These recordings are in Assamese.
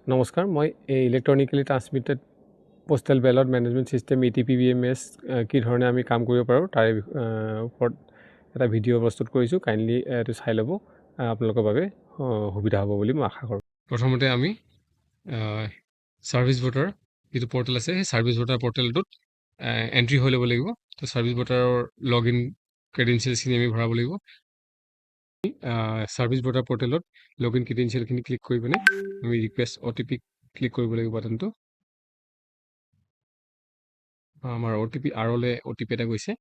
নমস্কাৰ, মই electronically transmitted postal ballot management system ETPBMS কি ধৰণে আমি কাম কৰিব পাৰোঁ তাৰে ওপৰত এটা ভিডিঅ' প্ৰস্তুত কৰিছোঁ। কাইণ্ডলি এইটো চাই ল'ব, আপোনালোকৰ বাবে সুবিধা হ'ব বুলি মই আশা কৰোঁ। প্ৰথমতে আমি ছাৰ্ভিচ ভোটাৰ যিটো পৰ্টেল আছে সেই ছাৰ্ভিচ ভোটাৰ পৰ্টেলটোত এণ্ট্ৰি হৈ ল'ব লাগিব। তো ছাৰ্ভিচ ভোটাৰৰ লগ ইন ক্ৰেডেঞ্চিয়েলছখিনি আমি ভৰাব লাগিব। ছাৰ্ভিচ ভোটাৰ পৰ্টেলত লগ ইন ক্ৰেডেঞ্চিয়েলখিনি ক্লিক কৰি পিনে আমি ৰিকুৱেষ্ট OTP ক্লিক কৰিব লাগিব বাটনটো। আমাৰ OTP আৰলৈ OTP এটা গৈছে,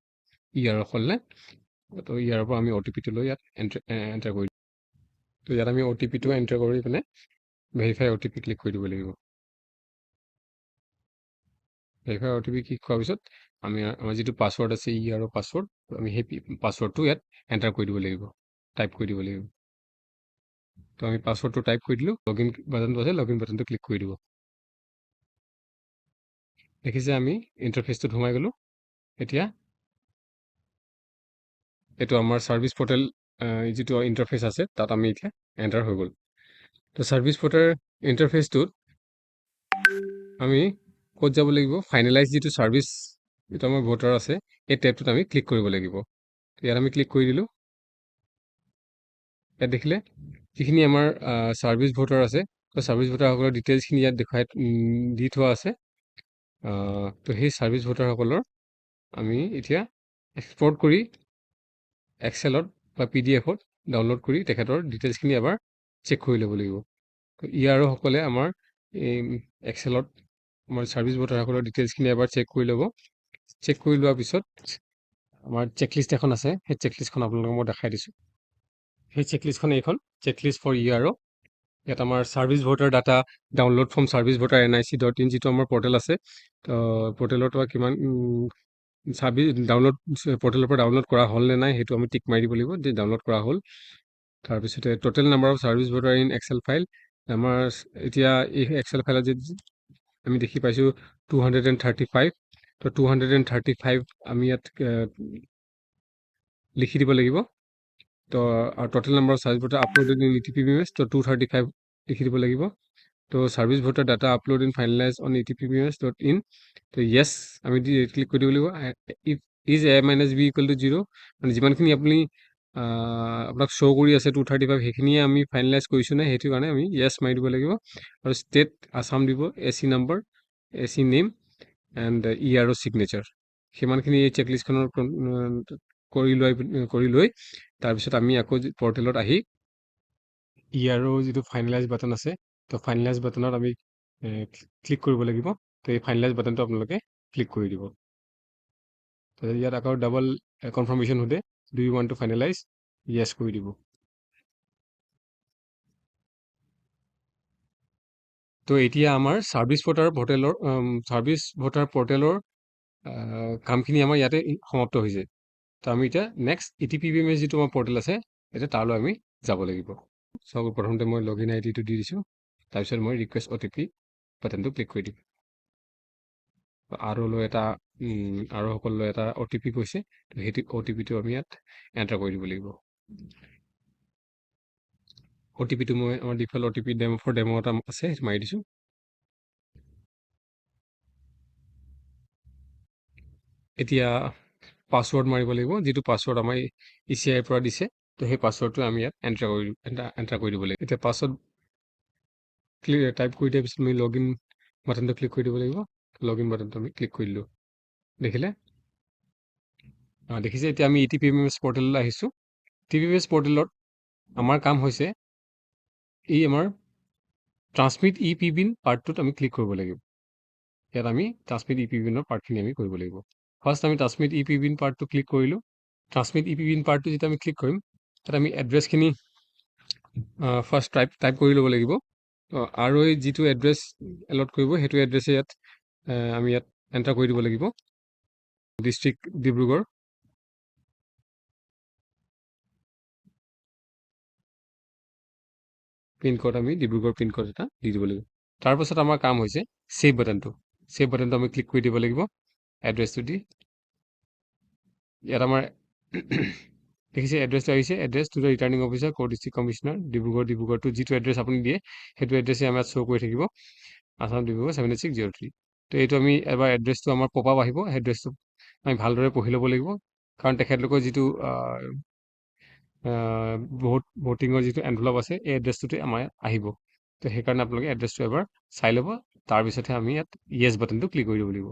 ইয়াৰ সলনে। তো ইয়াৰ পৰা আমি OTPটো লৈ ইয়াত এণ্টাৰ কৰি দিম। তো ইয়াত আমি OTPটো এণ্টাৰ কৰি পিনে ভেৰিফাই OTP ক্লিক কৰি দিব লাগিব। ভেৰিফাই OTP ক্লিক কৰাৰ পিছত আমাৰ যিটো পাছৱৰ্ড আছে ইয়াৰৰ পাছৱৰ্ড, আমি সেই পাছৱৰ্ডটো ইয়াত এণ্টাৰ কৰি দিব লাগিব, টাইপ কৰি দিব লাগিব। তো আমি পাছৱৰ্ডটো টাইপ কৰি দিলোঁ। লগ ইন বাটনটো আছে, লগ ইন বাটনটো ক্লিক কৰি দিব। দেখিছে আমি ইণ্টাৰফেচটোত সোমাই গ'লোঁ। এতিয়া এইটো আমাৰ ছাৰ্ভিচ পৰ্টেল যিটো ইণ্টাৰফেচ আছে তাত আমি এতিয়া এণ্টাৰ হৈ গ'ল। তো ছাৰ্ভিচ পৰ্টেল ইণ্টাৰফেচটোত আমি ক'ত যাব লাগিব, ফাইনেলাইজ যিটো ছাৰ্ভিচ যিটো আমাৰ ভোটাৰ আছে এই টেবটোত আমি ক্লিক কৰিব লাগিব। ইয়াত আমি ক্লিক কৰি দিলোঁ। ইয়াত দেখিলে যিখিনি আমাৰ ছাৰ্ভিচ ভোটাৰ আছে, তো ছাৰ্ভিচ ভোটাৰসকলৰ ডিটেইলছখিনি ইয়াত দি থোৱা আছে। তো সেই ছাৰ্ভিচ ভোটাৰসকলৰ আমি এতিয়া এক্সপৰ্ট কৰি এক্সেলত বা PDFত ডাউনলোড কৰি তেখেতৰ ডিটেইলছখিনি এবাৰ চেক কৰি ল'ব লাগিব। তো ইয়াৰোসকলে আমাৰ এই এক্সেলত আমাৰ ছাৰ্ভিচ ভোটাৰসকলৰ ডিটেইলছখিনি এবাৰ চেক কৰি ল'ব। চেক কৰি লোৱাৰ পিছত আমাৰ চেকলিষ্ট এখন আছে, সেই চেকলিষ্টখন আপোনালোকক মই দেখাই দিছোঁ। সেই চেকলিষ্টখন এইখন চেকলিষ্ট ফৰ ইয়াৰো। ইয়াত আমাৰ service voter data download from service voter NIC.in যিটো আমাৰ পৰ্টেল আছে, তো পৰ্টেলৰ পৰা কিমান ছাৰ্ভিচ ডাউনলোড পৰ্টেলৰ পৰা ডাউনলোড কৰা হ'ল নে নাই সেইটো আমি টিক মাৰি দিব লাগিব যে ডাউনলোড কৰা হ'ল। তাৰপিছতে total number of service voter in Excel file. আমাৰ এতিয়া এই এক্সেল ফাইলত যে আমি দেখি পাইছোঁ 235। তো 235 আমি ইয়াত লিখি দিব লাগিব। তো আৰু total number of service voter uploaded in ETPBMS, তো 235 লিখি দিব লাগিব। তো service voter data upload in finalise on ETPBMS.in। তো য়েছ আমি ক্লিক কৰি দিব লাগিব। ইজ A-B = 0, মানে যিমানখিনি আপুনি আপোনাক শ্ব' কৰি আছে 235 সেইখিনিয়ে আমি ফাইনেলাইজ কৰিছোঁ নে সেইটো কাৰণে আমি য়েছ মাৰি দিব লাগিব। আৰু ষ্টেট আছাম দিব, AC number, AC name and ইয়াৰো ছিগনেচাৰ, সিমানখিনি এই চেকলিষ্টখনৰ কৰি লৈ তাৰপিছত আমি আকৌ পৰ্টেলত আহি ইয়াৰো যিটো ফাইনেলাইজ বাটন আছে, তো ফাইনেলাইজ বাটনত আমি ক্লিক কৰিব লাগিব। তো এই ফাইনেলাইজ বাটনটো আপোনালোকে ক্লিক কৰি দিব। তো ইয়াত আকৌ ডাবল কনফাৰ্মেশ্যন সোধে, do you want to finalise, yes কৰি দিব। তো এতিয়া আমাৰ ছাৰ্ভিচ ভোটাৰ পৰ্টেলৰ কামখিনি আমাৰ ইয়াতে সমাপ্ত হৈছে। তো আমি এতিয়া নেক্সট ETPBMS যিটো আমাৰ পৰ্টেল আছে এতিয়া তালৈ আমি যাব লাগিব। চাওক, প্ৰথমতে মই লগ ইন ID টো দি দিছোঁ, তাৰপিছত মই ৰিকুৱেষ্ট OTP বাটনটো ক্লিক কৰি দিম। আৰোসকললৈ এটা OTP গৈছে, তো সেইটো OTPটো আমি ইয়াত এণ্টাৰ কৰি দিব লাগিব। OTPটো মই আমাৰ ডিফল্ট OTP ডেমো এটা আছে সেইটো মাৰি দিছোঁ। এতিয়া পাছৱৰ্ড মাৰিব লাগিব, যিটো পাছৱৰ্ড আমাৰ ECIৰ পৰা দিছে। তো সেই পাছৱৰ্ডটো আমি ইয়াত এণ্টাৰ কৰি দিব লাগিব। এতিয়া পাছৱৰ্ড টাইপ কৰি দিয়াৰ পিছত আমি লগ ইন বাটনটো ক্লিক কৰি দিব লাগিব। লগ ইন বাটনটো আমি ক্লিক কৰি দিলোঁ। দেখিলে দেখিছে এতিয়া আমি ETPBMS পৰ্টেললৈ আহিছোঁ। ETPBMS পৰ্টেলত আমাৰ কাম হৈছে এই আমাৰ ট্ৰান্সমিট EPBIN পাৰ্টটোত আমি ক্লিক কৰিব লাগিব। ইয়াত আমি ট্ৰান্সমিট EPBINৰ পাৰ্টখিনি আমি কৰিব লাগিব। ফাৰ্ষ্ট আমি ট্ৰান্সমিট EPBIN পাৰ্টটো ক্লিক কৰিলোঁ। ট্ৰান্সমিট EPBIN পাৰ্টটো যেতিয়া আমি ক্লিক কৰিম, তাত আমি এড্ৰেছখিনি ফাৰ্ষ্ট টাইপ কৰি ল'ব লাগিব। আৰু এই যিটো এড্ৰেছ এলট কৰিব সেইটো এড্ৰেছে আমি ইয়াত এণ্টাৰ কৰি দিব লাগিব। ডিষ্ট্ৰিক্ট ডিব্ৰুগড়, পিনক'ড আমি ডিব্ৰুগড় পিনক'ড এটা দি দিব লাগিব। তাৰপাছত আমাৰ কাম হৈছে ছেভ বাটনটো আমি ক্লিক কৰি দিব লাগিব এড্ৰেছটো দি। ইয়াত আমাৰ দেখিছে এড্ৰেছটো আহিছে, address to the returning officer ক'ৰ ডিষ্ট্ৰিক্ট কমিশ্যনাৰ ডিব্ৰুগড়টো যিটো এড্ৰেছ আপুনি দিয়ে সেইটো এড্ৰেছে আমাৰ শ্ব' কৰি থাকিব, আছাম ডিব্ৰুগড় 7603। তো এইটো আমি এবাৰ এড্ৰেছটো আমাৰ পপ আপ আহিব, সেই এড্ৰেছটো আমি ভালদৰে পঢ়ি ল'ব লাগিব, কাৰণ তেখেতলোকৰ যিটো ভোটিঙৰ যিটো এনভেলপ আছে এই এড্ৰেছটোতে আমাৰ আহিব। তো সেইকাৰণে আপোনালোকে এড্ৰেছটো এবাৰ চাই ল'ব, তাৰপিছতহে আমি ইয়াত য়েছ বাটনটো ক্লিক কৰি দিব লাগিব।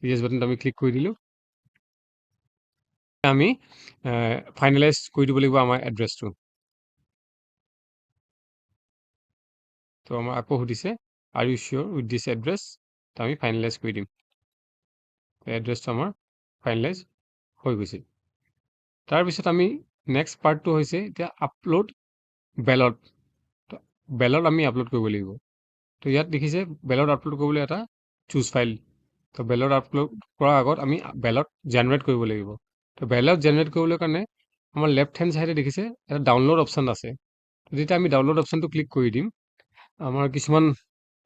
য়েছ বাটনটো আমি ক্লিক কৰি দিলোঁ। আমি ফাইনেলাইজ কৰি দিব লাগিব আমাৰ এড্ৰেছটো। তো আমাৰ আকৌ সুধিছে are you sure with this address, তো আমি ফাইনেলাইজ কৰি দিম। এড্ৰেছটো আমাৰ ফাইনেলাইজ হৈ গৈছে। তাৰপিছত আমি নেক্সট পাৰ্টটো হৈছে এতিয়া আপলোড বেলট। বেলট আমি আপলোড কৰিব লাগিব। তো ইয়াত দেখিছে বেলট আপলোড কৰিবলৈ এটা চুজ ফাইল। তো বেলট আপলোড কৰাৰ আগত আমি বেলট জেনেৰেট কৰিব লাগিব। তো বেলট জেনেৰেট কৰিবলৈ কাৰণে আমাৰ লেফ্ট হেণ্ড চাইডে দেখিছে এটা ডাউনলোড অপশ্যন আছে। যেতিয়া আমি ডাউনলোড অপশ্যনটো ক্লিক কৰি দিম, আমাৰ কিছুমান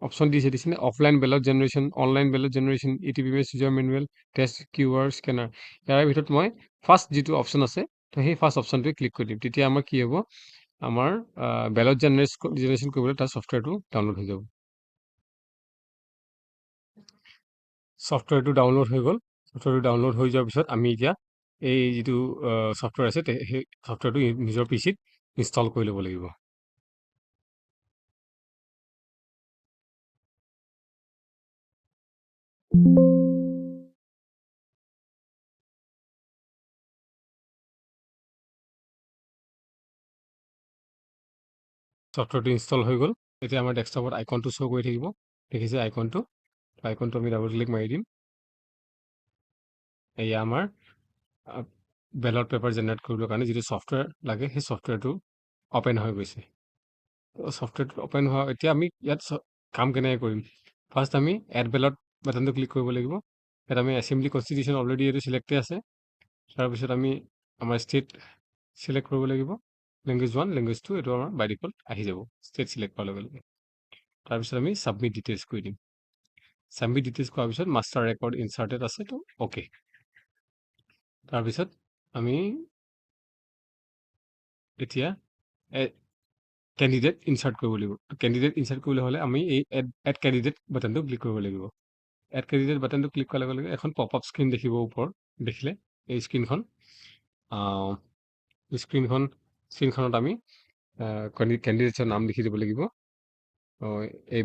অপশ্যন দিছে offline ballot generation, online ballot generation, ETPMS user manual, test QR scanner. ইয়াৰ ভিতৰত মই ফাৰ্ষ্ট যিটো অপশ্যন আছে তো সেই ফাৰ্ষ্ট অপশ্যনটোৱে ক্লিক কৰি দিম। তেতিয়া আমাৰ কি হ'ব, আমাৰ বেলট জেনেৰেশ্যন কৰিবলৈ তাৰ ছফ্টৱেৰটো ডাউনলোড হৈ যাব। ছফ্টৱেৰটো ডাউনলোড হৈ গ'ল। ছফ্টৱেৰটো ডাউনলোড হৈ যোৱাৰ পিছত আমি এতিয়া এই যিটো ছফ্টৱেৰ আছে সেই ছফ্টৱেৰটো নিজৰ PCত ইনষ্টল কৰি ল'ব লাগিব। ছফ্টৱেৰটো ইনষ্টল হৈ গ'ল। এতিয়া আমাৰ ডেস্কটপত আইকনটো শ্ব' কৰি থাকিব, দেখিছে আইকনটো আমি ডাবল ক্লিক মাৰি দিম। এয়া আমাৰ বেলট পেপাৰ জেনেৰেট কৰিবৰ কাৰণে যিটো ছফ্টৱেৰ লাগে সেই ছফ্টৱেৰটো অ'পেন হৈ গৈছে। ছফ্টৱেৰটো অ'পেন হোৱা এতিয়া আমি ইয়াত কাম কেনেকৈ কৰিম, ফাৰ্ষ্ট আমি এড বেলট বাটনটো ক্লিক কৰিব লাগিব। ইয়াত আমি এছেম্বলি কনষ্টিটিউশ্যন অলৰেডি এইটো চিলেক্টেড আছে। তাৰপিছত আমি আমাৰ ষ্টেট চিলেক্ট কৰিব লাগিব, লেংগুৱেজ 1, লেংগুৱেজ 2 এইটো আমাৰ বাই ডিফল্ট আহি যাব ষ্টেট চিলেক্ট কৰাৰ লগে লগে। তাৰপিছত আমি ছাবমিট ডিটেইলছ কৰি দিম। ছাবমিট ডিটেইলছ কৰাৰ পিছত মাষ্টাৰ ৰেকৰ্ড ইনচাৰ্টেড আছে তো অ'কে। তাৰপিছত আমি এতিয়া কেণ্ডিডেট ইনচাৰ্ট কৰিব লাগিব। কেণ্ডিডেট ইনচাৰ্ট কৰিবলৈ হ'লে আমি এই এড কেণ্ডিডেট বাটনটো ক্লিক কৰিব লাগিব। এড কেণ্ডিডেট বাটনটো ক্লিক কৰাৰ লগে লগে এখন পপ আপ স্ক্ৰীণ দেখিব ওপৰত, দেখিলে এই স্ক্ৰীণখনত আমি কেণ্ডিডেটছৰ নাম লিখি দিব লাগিব। এ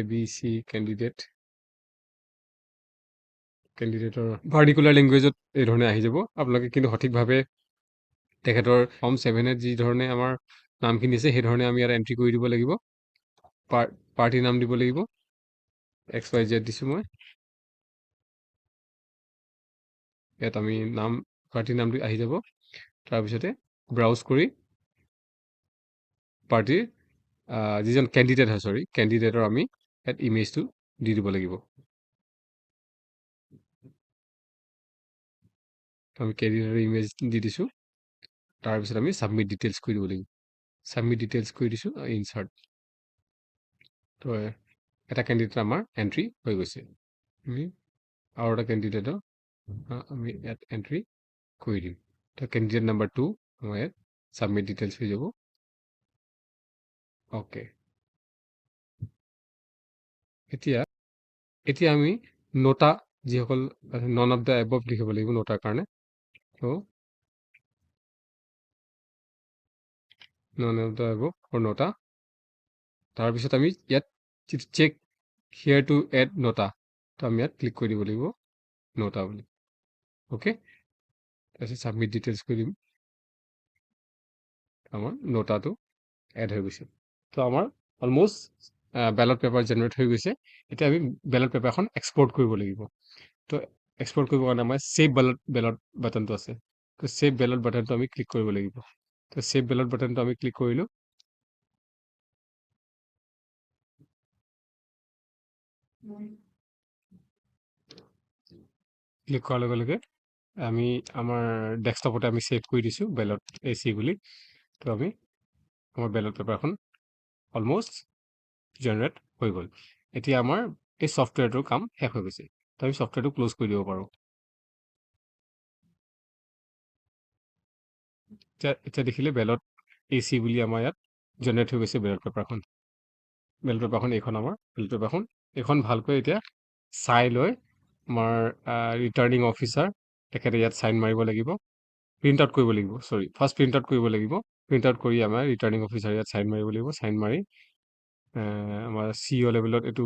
বি চি কেণ্ডিডেটৰ পাৰ্টিকুলাৰ লেংগুৱেজত এই ধৰণে আহি যাব। আপোনালোকে কিন্তু সঠিকভাৱে তেখেতৰ ফৰ্ম 7-ত যি ধৰণে আমাৰ নামখিনি আছে সেই ধৰণে আমি ইয়াত এণ্ট্ৰি কৰি দিব লাগিব। পাৰ্টিৰ নাম দিব লাগিব, XYZ দিছোঁ মই। ইয়াত আমি পাৰ্টিৰ নামটো আহি যাব। তাৰপিছতে ব্ৰাউজ কৰি পাৰ্টিৰ যিজন কেণ্ডিডেট হয় কেণ্ডিডেটৰ আমি ইয়াত ইমেজটো দি দিব লাগিব। আমি কেণ্ডিডেটৰ ইমেজ দি দিছোঁ। তাৰপিছত আমি ছাবমিট ডিটেইলছ কৰি দিব লাগিব। ছাবমিট ডিটেইলছ কৰি দিছোঁ, ইনচাৰ্ট। তো এটা কেণ্ডিডেট আমাৰ এণ্ট্ৰি হৈ গৈছে। আমি আৰু এটা কেণ্ডিডেটৰ আমি ইয়াত এণ্ট্ৰি কৰি দিম। তো কেণ্ডিডেট নাম্বাৰ 2 আমাৰ ইয়াত ছাবমিট ডিটেইলছ হৈ যাব। অ'কে। এতিয়া আমি নোটা যিসকল নন অফ দ্য এবভ লিখিব লাগিব নোটাৰ কাৰণে। তো none of the above for NOTA. তাৰপিছত আমি ইয়াত check here to add NOTA, তো আমি ইয়াত ক্লিক কৰি দিব লাগিব নোটা বুলি। অ'কে। তাৰপিছত ছাবমিট ডিটেইলছ কৰি দিম। আমাৰ নোটাটো এড হৈ গৈছে। তো আমাৰ অলম'ষ্ট বেলট পেপাৰ জেনেৰেট হৈ গৈছে। এতিয়া আমি বেলট পেপাৰখন এক্সপৰ্ট কৰিব লাগিব। তো এক্সপৰ্ট কৰিবৰ কাৰণে আমাৰ ছেভ বেলট বাটনটো আছে। তো ছেভ বেলট বাটনটো আমি ক্লিক কৰিব লাগিব। তো ছেভ বেলট বাটনটো আমি ক্লিক কৰিলোঁ। ক্লিক কৰাৰ লগে লগে আমি আমাৰ ডেস্কটপতে আমি ছেভ কৰি দিছোঁ বেলট AC বুলি। তো আমি আমাৰ বেলট পেপাৰখন অলম'ষ্ট জেনেৰেট হৈ গ'ল। এতিয়া আমাৰ এই ছফ্টৱেৰটোৰ কাম শেষ হৈ গৈছে। তো আমি ছফ্টৱেৰটো ক্ল'জ কৰি দিব পাৰোঁ। এতিয়া দেখিলে বেলত AC বুলি আমাৰ ইয়াত জেনেৰেট হৈ গৈছে বেলত পেপাৰখন। বেলত পেপাৰখন এইখন আমাৰ বেলত পেপাৰখন। এইখন ভালকৈ এতিয়া চাই লৈ আমাৰ ৰিটাৰ্ণিং অফিচাৰ তেখেতে ইয়াত চাইন মাৰিব লাগিব, প্ৰিণ্ট আউট কৰিব লাগিব, ফাৰ্ষ্ট প্ৰিণ্ট আউট কৰিব লাগিব। প্ৰিণ্ট আউট কৰি আমাৰ ৰিটাৰ্ণিং অফিচাৰ ইয়াত চাইন মাৰিব লাগিব। চাইন মাৰি আমাৰ CEO লেভেলত এইটো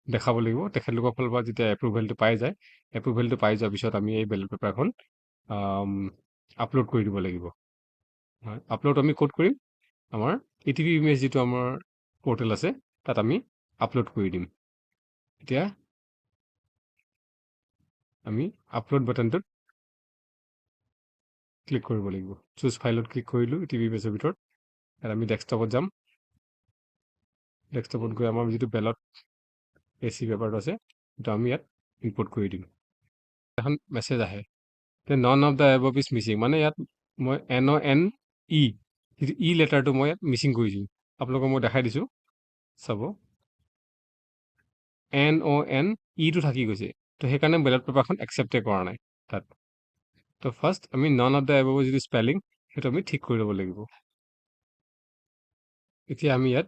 দেখাব লাগিব। তেখেতলোকৰ ফালৰ পৰা যেতিয়া এপ্ৰুভেলটো পাই যায়, এপ্ৰুভেলটো পাই যোৱাৰ পিছত আমি এই বেলত পেপাৰখন আপলোড কৰি দিব লাগিব। আপলোড আমি ক'ত কৰিম? আমাৰ ETB ইমেজ যিটো আমাৰ পৰ্টেল আছে তাত আমি আপলোড কৰি দিম। এতিয়া আমি আপলোড বাটনটোত ক্লিক কৰিব লাগিব। চুজ ফাইলত ক্লিক কৰিলোঁ ETB ইমেজৰ ভিতৰত। ইয়াত আমি ডেস্কটপত যাম। ডেস্কটপত গৈ আমাৰ যিটো বেলত AC পেপাৰটো আছে সেইটো আমি ইয়াত ইম্পৰ্ট কৰি দিম। এখন মেছেজ আহে যে non of the above is Mising, মানে ইয়াত মই NONE যিটো E লেটাৰটো মই ইয়াত মিচিং কৰিছোঁ। আপোনালোকক মই দেখাই দিছোঁ, চাব NONE টো থাকি গৈছে, তো সেইকাৰণে বেলত পেপাৰখন একচেপ্টে কৰা নাই তাত। তো ফাৰ্ষ্ট আমি নন অফ দ্য এবভ যিটো স্পেলিং সেইটো আমি ঠিক কৰি ল'ব লাগিব। এতিয়া আমি ইয়াত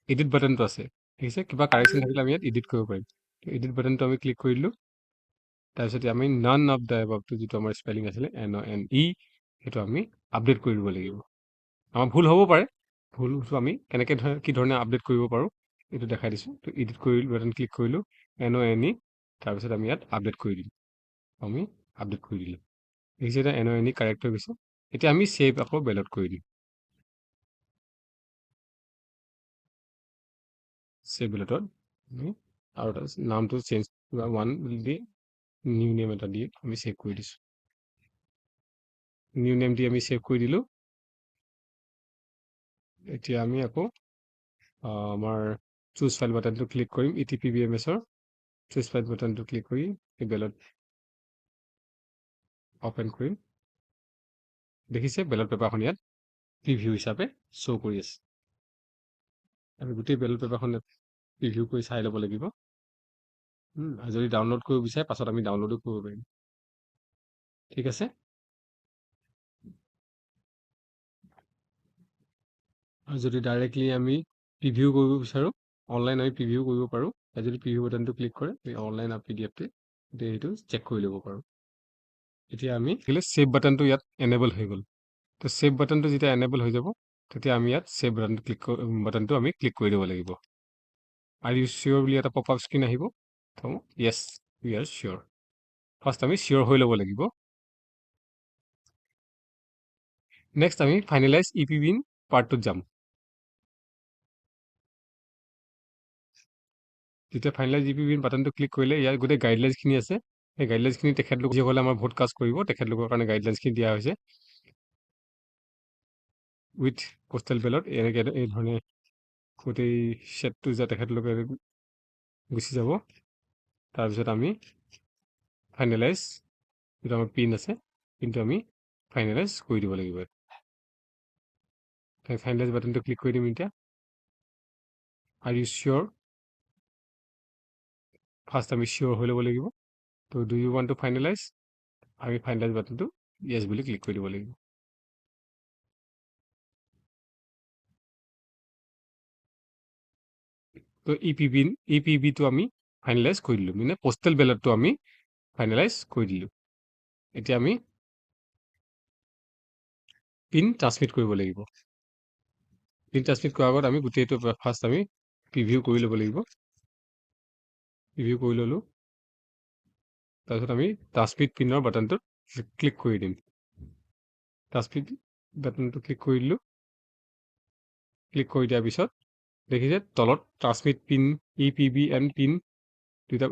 এডিট বাটনটো আছে, ঠিক আছে, কিবা কাৰেকশ্যন থাকিলে আমি ইয়াত এডিট কৰিব পাৰিম। এডিট বাটনটো আমি ক্লিক কৰি দিলোঁ। তাৰপিছত আমি নন অফ দ্য এবভটো যিটো আমাৰ স্পেলিং আছিলে NONE সেইটো আমি আপডেট কৰি দিব লাগিব। আমাৰ ভুল হ'ব পাৰে, ভুলটো আমি কেনেকৈ কি ধৰণে আপডেট কৰিব পাৰোঁ এইটো দেখাই দিছোঁ। তো এডিট কৰি বাটন ক্লিক কৰিলোঁ, NONE, তাৰপিছত আমি ইয়াত আপডেট কৰি দিম। আমি আপডেট কৰি দিলোঁ, দেখিছে এতিয়া NONE কাৰেক্ট হৈ গৈছে। এতিয়া আমি ছেভ আকৌ বেলত কৰি দিম। ছেভ বেলতত আমি আৰু এটা নামটো চেঞ্জ কিবা 1 দি নিউ নেম এটা দি আমি ছেভ কৰি দিছোঁ। নিউ নেম দি আমি ছেভ কৰি দিলোঁ। এতিয়া আমি আকৌ আমাৰ চুজ ফাইল বাটনটো ক্লিক কৰিম। ETPBMSৰ চুজ ফাইল বাটনটো ক্লিক কৰি এই বেলত অপেন কৰিম। দেখিছে বেলত পেপাৰখন ইয়াত প্ৰিভিউ হিচাপে শ্ব' কৰি আছে। আমি গোটেই বেলত পেপাৰখন প্ৰিভিউ কৰি চাই ল'ব লাগিব। যদি ডাউনলোড কৰিব বিচাৰে পাছত আমি ডাউনলোডো কৰিব পাৰিম, ঠিক আছে। আৰু যদি ডাইৰেক্টলি আমি প্ৰিভিউ কৰিব বিচাৰোঁ, অনলাইন আমি প্ৰিভিউ কৰিব পাৰোঁ। যদি প্ৰিভিউ বাটনটো ক্লিক কৰে অনলাইন PDFটো সেইটো চেক কৰি ল'ব পাৰোঁ। এতিয়া আমি ছেভ বাটনটো ইয়াত এনেবল হৈ গ'ল। তো ছেভ বাটনটো যেতিয়া এনেবল হৈ যাব তেতিয়া আমি ইয়াত ছেভ বাটনটো আমি ক্লিক কৰি দিব লাগিব। আৰ ইউ চিয়'ৰ বুলি এটা পপ আপ স্ক্ৰীণ আহিব। য়েছ উই আৰ চিয়'ৰ। ফাৰ্ষ্ট আমি চিয়'ৰ হৈ ল'ব লাগিব। নেক্সট আমি ফাইনেলাইজ EPBIN পাৰ্টটোত যাম। যেতিয়া ফাইনেলাইজ EPBIN বাটনটো ক্লিক কৰিলে ইয়াত গোটেই গাইডলাইন্সখিনি আছে। সেই গাইডলাইন্সখিনি তেখেতলোক যিসকলে আমাৰ ভোট কাষ্ট কৰিব তেখেতলোকৰ কাৰণে গাইডলাইন্সখিনি দিয়া হৈছে। উইথ পোষ্টেল বেলত এনেকৈ এই ধৰণে গোটেই ছেটটো যে তেখেতলোকে গুচি যাব। তাৰপিছত আমি ফাইনেলাইজ যিটো আমাৰ পিন আছে পিনটো আমি ফাইনেলাইজ কৰি দিব লাগিব। ফাইনেলাইজ বাটনটো ক্লিক কৰি দিম। এতিয়া আৰ ইউ চিয়'ৰ, ফাৰ্ষ্ট আমি চিয়'ৰ হৈ ল'ব লাগিব। তো do you want to finalise, আমি ফাইনেলাইজ বাটনটো য়েছ বুলি ক্লিক কৰি দিব লাগিব। তো EPBটো আমি ফাইনেলাইজ কৰি দিলোঁ, মানে পোষ্টেল বেলটটো আমি ফাইনেলাইজ কৰি দিলোঁ। এতিয়া আমি পিন ট্ৰান্সমিট কৰিব লাগিব। পিন ট্ৰান্সমিট কৰাৰ আগত আমি গোটেইটো ফাৰ্ষ্ট আমি প্ৰিভিউ কৰি ল'ব লাগিব। প্ৰিভিউ কৰি ল'লোঁ। তাৰপিছত আমি ট্ৰান্সমিট পিনৰ বাটনটোত ক্লিক কৰি দিম। ট্ৰান্সমিট বাটনটো ক্লিক কৰি দিলোঁ। ক্লিক কৰি দিয়াৰ পিছত দেখিছে তলত ট্ৰান্সমিট পিন EPBN পিন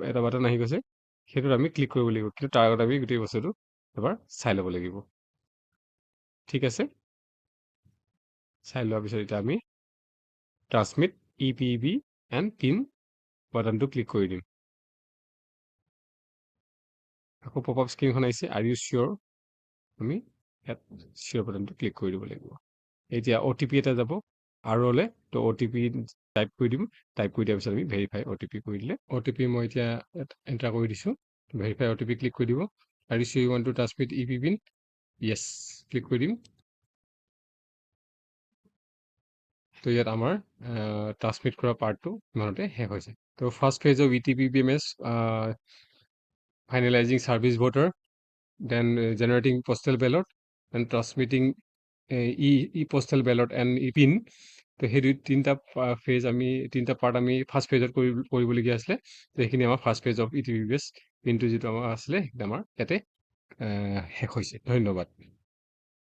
এটা বাটন আহি গৈছে, সেইটোত আমি ক্লিক কৰিব লাগিব। কিন্তু তাৰ আগত আমি গোটেই বস্তুটো এবাৰ চাই ল'ব লাগিব, ঠিক আছে। চাই লোৱাৰ পিছত এতিয়া আমি ট্ৰান্সমিট EPBN পিন বাটনটো ক্লিক কৰি দিম। আকৌ পপ আপ স্ক্ৰীণখন আহিছে, আৰ ইউ চিয়'ৰ, আমি ইয়াত চিয়'ৰ বাটনটো ক্লিক কৰি দিব লাগিব। এতিয়া OTP এটা যাব আৰলৈ, তো OTP টাইপ কৰি দিম। টাইপ কৰি দিয়াৰ পিছত আমি ভেৰিফাই OTP কৰি দিলে OTP মই এতিয়া এণ্টাৰ কৰি দিছোঁ। ভেৰিফাই OTP ক্লিক কৰি দিব। Are you sure you want to transmit EPBIN, yes click কৰি দিম। তো ইয়াত আমাৰ ট্ৰান্সমিট কৰা পাৰ্টটো ইমানতে শেষ হৈছে। তো first phase of ETPPMS, finalizing service voter, then generating postal ballot, and transmitting e-postal ballot and e-pin. তো সেই তিনিটা ফেজ আমি তিনিটা পাৰ্ট আমি ফাৰ্ষ্ট ফেজত কৰিবলগীয়া আছিলে। তো সেইখিনি আমাৰ ফাৰ্ষ্ট ফেজ অফ ETPPS পিনটো যিটো আমাৰ আছিলে সেইটো আমাৰ ইয়াতে শেষ হৈছে। ধন্যবাদ।